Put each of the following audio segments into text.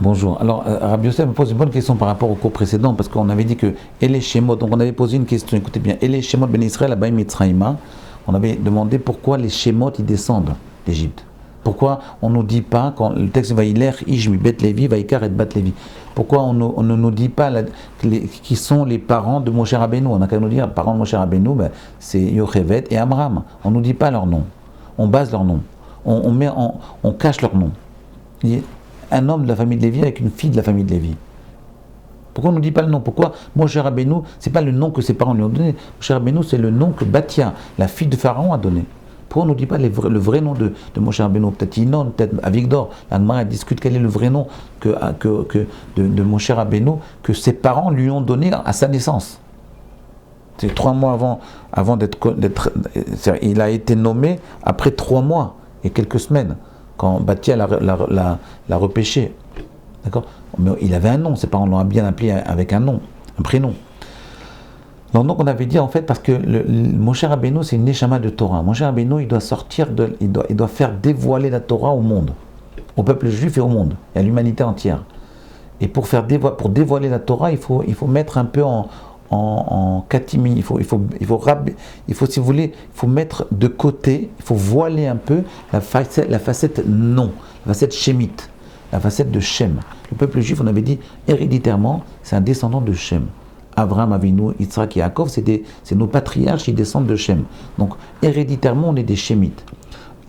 Bonjour. Alors, Rabbi Yosef me pose une bonne question par rapport au cours précédent, parce qu'on avait dit que Elé Shemot, donc on avait posé une question, écoutez bien, Elé Shemot Ben Israël, Abaï Mitzraïma, on avait demandé pourquoi les Shemot ils descendent d'Égypte. Pourquoi on ne nous dit pas, quand le texte va Iler, Ishmi, Bet Levi, Vaikar et Bat Levi, pourquoi on ne nous dit pas qui sont les parents de Moshe Rabbeinu? On n'a qu'à nous dire, parents de Moshe Rabbeinu, ben, c'est Yochevet et Amram. On ne nous dit pas leur nom, on base leur nom, on cache leur nom. Un homme de la famille de Lévi avec une fille de la famille de Lévi. Pourquoi on ne nous dit pas le nom? Pourquoi Moshe Rabbeinu, ce n'est pas le nom que ses parents lui ont donné. Moshe Rabbeinu, c'est le nom que Bathia, la fille de Pharaon, a donné. Pourquoi on ne nous dit pas le vrai nom de Moshe Rabbeinu? Peut-être Inon, peut-être Avigdor. L'Agmara discute quel est le vrai nom de Moshe Rabbeinu que ses parents lui ont donné à sa naissance. C'est 3 mois avant d'être. Il a été nommé après 3 mois et quelques semaines, quand Bathia l'a repêché. D'accord? Mais il avait un nom, ses parents l'ont bien appelé avec un nom, un prénom. Donc on avait dit en fait, parce que Moshe Rabbeinu c'est une neshama de Torah. Moshe Rabbeinu il doit sortir, il doit faire dévoiler la Torah au monde, au peuple juif et au monde, et à l'humanité entière. Et pour dévoiler la Torah, il faut mettre un peu en catimie, il faut, si vous voulez, il faut mettre de côté, il faut voiler un peu la facette non, la facette shémite, la facette de Shem. Le peuple juif, on avait dit, héréditairement, c'est un descendant de Shem. Abraham, Avinu, Yitzhak et Yaakov, c'est nos patriarches, ils descendent de Shem. Donc, héréditairement, on est des Shémites.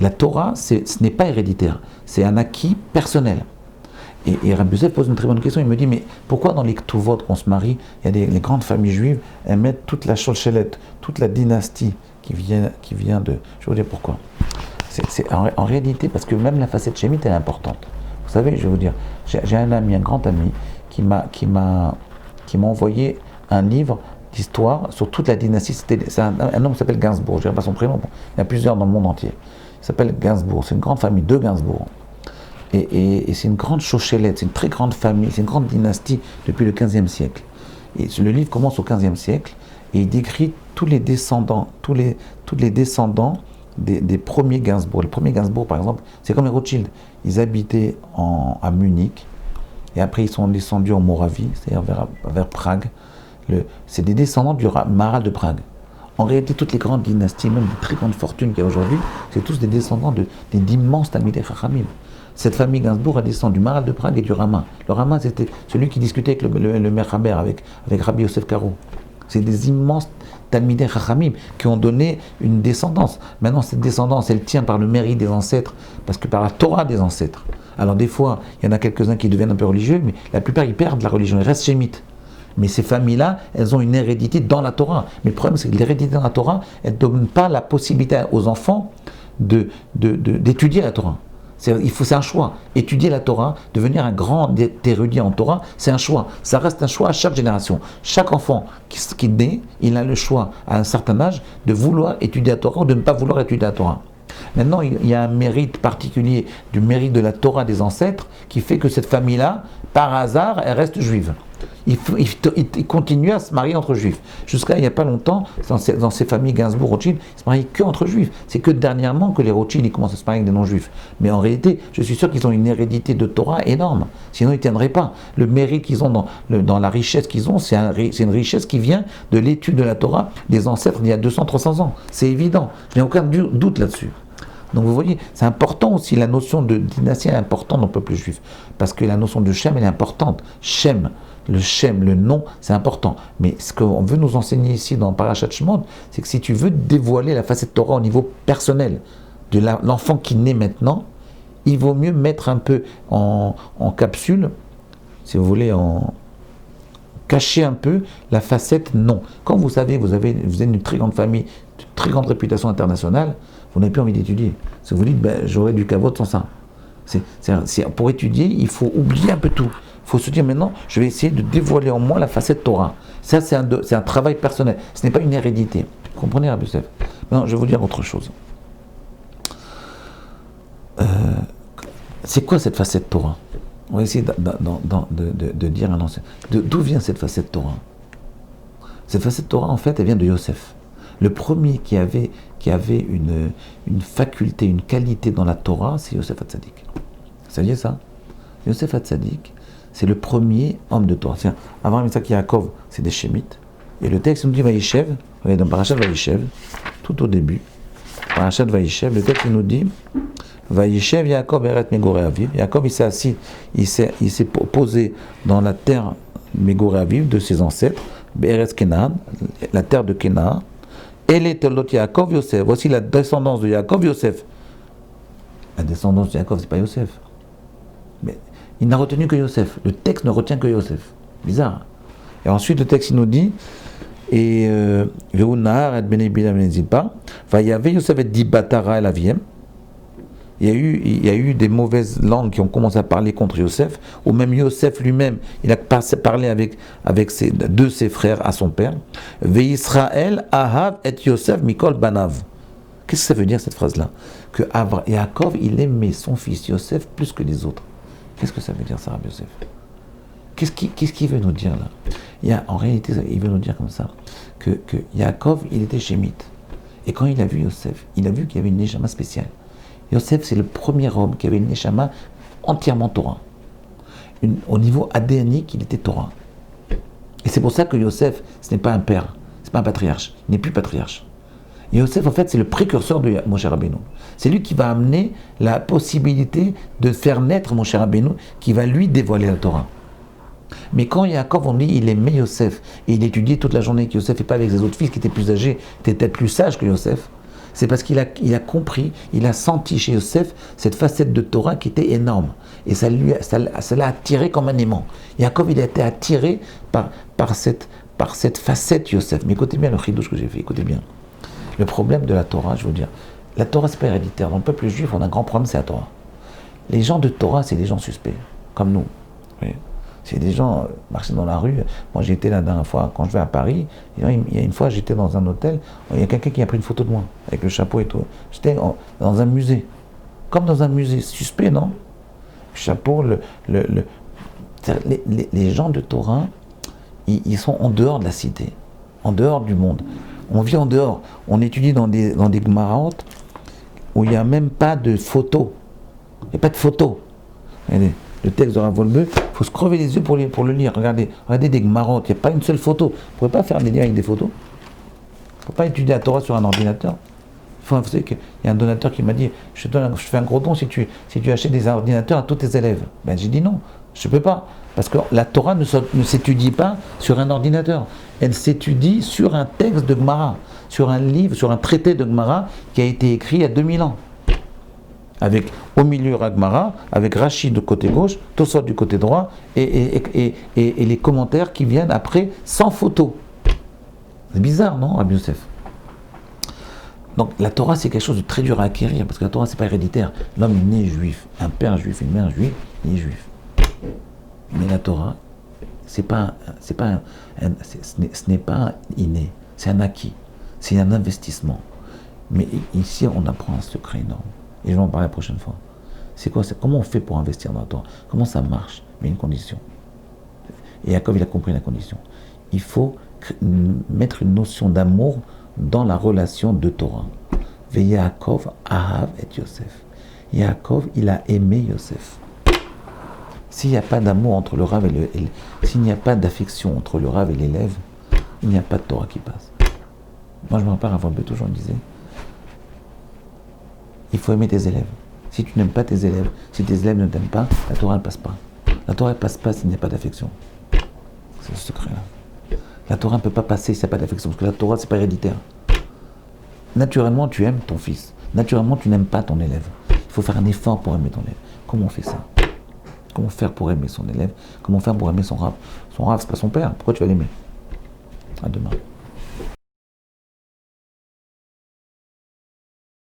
La Torah, ce n'est pas héréditaire, c'est un acquis personnel. Et Rabbi Yosef pose une très bonne question, il me dit, mais pourquoi dans les Ktuvot qu'on se marie, il y a les grandes familles juives, elles mettent toute la Sholchelet, toute la dynastie qui vient de... Je vais vous dire pourquoi. C'est en réalité, parce que même la facette shémite, elle est importante. Vous savez, je vais vous dire, j'ai un ami, un grand ami, qui m'a envoyé un livre d'histoire sur toute la dynastie. C'est un homme qui s'appelle Gainsbourg, je ne dirai pas son prénom, il y a plusieurs dans le monde entier. Il s'appelle Gainsbourg, c'est une grande famille de Gainsbourg. Et c'est une grande chochelette, c'est une très grande famille, c'est une grande dynastie depuis le XVe siècle. Et le livre commence au XVe siècle et il décrit tous les descendants des premiers Gainsbourg. Les premiers Gainsbourg, par exemple, c'est comme les Rothschild. Ils habitaient à Munich et après ils sont descendus en Moravie, c'est-à-dire vers Prague. C'est des descendants du Marat de Prague. En réalité, toutes les grandes dynasties, même des très grandes fortunes qu'il y a aujourd'hui, c'est tous des descendants d'immenses Talmidei Chachamim. Cette famille Gainsbourg a descendu du Maral de Prague et du Rama. Le Rama, c'était celui qui discutait avec le Mechaber, avec Rabbi Yosef Karo. C'est des immenses Talmidei Chachamim qui ont donné une descendance. Maintenant, cette descendance, elle tient par le mérite des ancêtres, parce que par la Torah des ancêtres. Alors des fois, il y en a quelques-uns qui deviennent un peu religieux, mais la plupart, ils perdent la religion, ils restent shémites. Mais ces familles-là, elles ont une hérédité dans la Torah. Mais le problème, c'est que l'hérédité dans la Torah, elle ne donne pas la possibilité aux enfants d'étudier la Torah. C'est un choix. Étudier la Torah, devenir un grand érudit en Torah, c'est un choix. Ça reste un choix à chaque génération. Chaque enfant qui naît, il a le choix à un certain âge de vouloir étudier la Torah ou de ne pas vouloir étudier la Torah. Maintenant, il y a un mérite particulier du mérite de la Torah des ancêtres qui fait que cette famille-là, par hasard, elle reste juive. Ils continuent à se marier entre juifs. Jusqu'à il n'y a pas longtemps, dans ces familles Gainsbourg, Rothschild, ils se marient que entre juifs. C'est que dernièrement que les Rothschild ils commencent à se marier avec des non-juifs. Mais en réalité, je suis sûr qu'ils ont une hérédité de Torah énorme. Sinon, ils ne tiendraient pas. Le mérite qu'ils ont dans la richesse qu'ils ont, c'est une richesse qui vient de l'étude de la Torah des ancêtres d'il y a 200-300 ans. C'est évident. Il n'y a aucun doute là-dessus. Donc vous voyez, c'est important aussi, la notion de dynastie est importante dans le peuple juif. Parce que la notion de Shem, elle est importante. Shem, le nom, c'est important. Mais ce qu'on veut nous enseigner ici dans Parashat Shemot, c'est que si tu veux dévoiler la facette Torah au niveau personnel de l'enfant qui naît maintenant, il vaut mieux mettre un peu en capsule, si vous voulez, cacher un peu la facette non. Quand vous savez, vous êtes une très grande famille, de très grande réputation internationale, vous n'avez plus envie d'étudier. Si vous dites, j'aurais du kavod sans ça. Pour étudier, il faut oublier un peu tout. Il faut se dire maintenant, je vais essayer de dévoiler en moi la facette Torah. Ça, c'est un travail personnel. Ce n'est pas une hérédité. Vous comprenez, Rabbi Yosef? Maintenant, je vais vous dire autre chose. C'est quoi cette facette Torah? On va essayer de dire un ancien. D'où vient cette facette Torah? Cette facette Torah, en fait, elle vient de Yosef. Le premier qui avait une faculté, une qualité dans la Torah, c'est Yosef Hatzadik. Vous saviez ça? Yosef Hatzadik, c'est le premier homme de Torah. Abraham, Yitzhak, Yaakov, c'est des Shémites. Et le texte nous dit Vaïchev, dans Parashat Vaïchev, tout au début, Parashat Vaïchev, le texte nous dit Vaïchev Yaakov Eret Megoré Aviv. Yaakov, il s'est assis, il s'est posé dans la terre Megoré Aviv de ses ancêtres, Be'eretz Kenaan, la terre de Kenaan. Et les Tolot Yaakov Yosef. Voici la descendance de Yaakov Yosef. La descendance de Yaakov, c'est pas Yosef. Mais il n'a retenu que Yosef. Le texte ne retient que Yosef. Bizarre. Et ensuite, le texte, il nous dit et Ve'unar et Bnei Bilam et Zilpa, va y avoir Yosef et Dibatara et la Vième. Il y a eu des mauvaises langues qui ont commencé à parler contre Yosef, ou même Yosef lui-même, il a parlé avec deux de ses frères à son père. Ve'Israël Ahav et Yosef Mikol Banav. Qu'est-ce que ça veut dire cette phrase-là? Que Yaakov, il aimait son fils Yosef plus que les autres. Qu'est-ce que ça veut dire ça, Rabbi Yosef? Qu'est-ce qu'il veut nous dire là? En réalité, il veut nous dire comme ça, que Yaakov, il était shémite. Et quand il a vu Yosef, il a vu qu'il y avait une neshama spéciale. Yosef, c'est le premier homme qui avait une neshama entièrement Torah. Au niveau adénique, il était Torah. Et c'est pour ça que Yosef, ce n'est pas un père, ce n'est pas un patriarche, il n'est plus patriarche. Et Yosef, en fait, c'est le précurseur de Moshe Rabbeinu. C'est lui qui va amener la possibilité de faire naître Moshe Rabbeinu, qui va lui dévoiler la Torah. Mais quand Yaakov, on dit, il aimait Yosef, et il étudiait toute la journée que Yosef n'est pas avec ses autres fils qui étaient plus âgés, étaient peut-être plus sages que Yosef, c'est parce qu'il a compris, il a senti chez Yosef cette facette de Torah qui était énorme. Et ça l'a attiré comme un aimant. Yaakov, il a été attiré par cette facette Yosef. Mais écoutez bien le chidouche que j'ai fait, écoutez bien. Le problème de la Torah, je veux dire, la Torah, c'est pas héréditaire. Dans le peuple juif, on a un grand problème, c'est la Torah. Les gens de Torah, c'est des gens suspects, comme nous. Oui. C'est des gens marchent dans la rue. Moi, j'étais la dernière fois, quand je vais à Paris, il y a une fois, j'étais dans un hôtel, il y a quelqu'un qui a pris une photo de moi, avec le chapeau et tout. J'étais dans un musée. Comme dans un musée, suspect, non? Le chapeau, les gens de Torah, ils sont en dehors de la cité, en dehors du monde. On vit en dehors. On étudie dans des Gemaraot où il n'y a même pas de photos. Il n'y a pas de photos. Regardez. Le texte de Rav Wolbe, il faut se crever les yeux pour le lire. Regardez des Gemarot, il n'y a pas une seule photo. Vous ne pouvez pas faire des liens avec des photos. Il ne faut pas étudier la Torah sur un ordinateur. Vous savez qu'il y a un donateur qui m'a dit, je fais un gros don si tu achètes des ordinateurs à tous tes élèves. Ben, j'ai dit non, je ne peux pas. Parce que la Torah ne s'étudie pas sur un ordinateur. Elle s'étudie sur un texte de Gemara, sur un livre, sur un traité de Gemara qui a été écrit il y a 2000 ans. Avec au milieu Ragmara, avec Rachid du côté gauche, Tosot du côté droit, et les commentaires qui viennent après sans photo. C'est bizarre, non, Rabbi Yosef? Donc la Torah, c'est quelque chose de très dur à acquérir, parce que la Torah, c'est pas héréditaire. L'homme est né juif, un père juif, une mère juive, il est juif. Mais la Torah, ce n'est pas inné, c'est un acquis, c'est un investissement. Mais ici, on apprend un secret énorme. Et je vais en parler la prochaine fois. C'est quoi? Comment on fait pour investir dans la Torah? Comment ça marche? Mais une condition. Et Yaakov, il a compris la condition. Il faut mettre une notion d'amour dans la relation de Torah. Ve Yaakov Ahav et Yosef. Yaakov, il a aimé Yosef. S'il n'y a pas d'amour entre le Rav s'il n'y a pas d'affection entre le Rav et l'élève, il n'y a pas de Torah qui passe. Moi, je me rappelle, avant le toujours, on disait, il faut aimer tes élèves. Si tu n'aimes pas tes élèves, si tes élèves ne t'aiment pas, la Torah ne passe pas. La Torah ne passe pas s'il n'y a pas d'affection. C'est le secret là. La Torah ne peut pas passer s'il n'y a pas d'affection, parce que la Torah, c'est pas héréditaire. Naturellement, tu aimes ton fils. Naturellement, tu n'aimes pas ton élève. Il faut faire un effort pour aimer ton élève. Comment on fait ça? Comment faire pour aimer son élève? Comment faire pour aimer son Rav? Son Rav, c'est pas son père. Pourquoi tu vas l'aimer? À demain.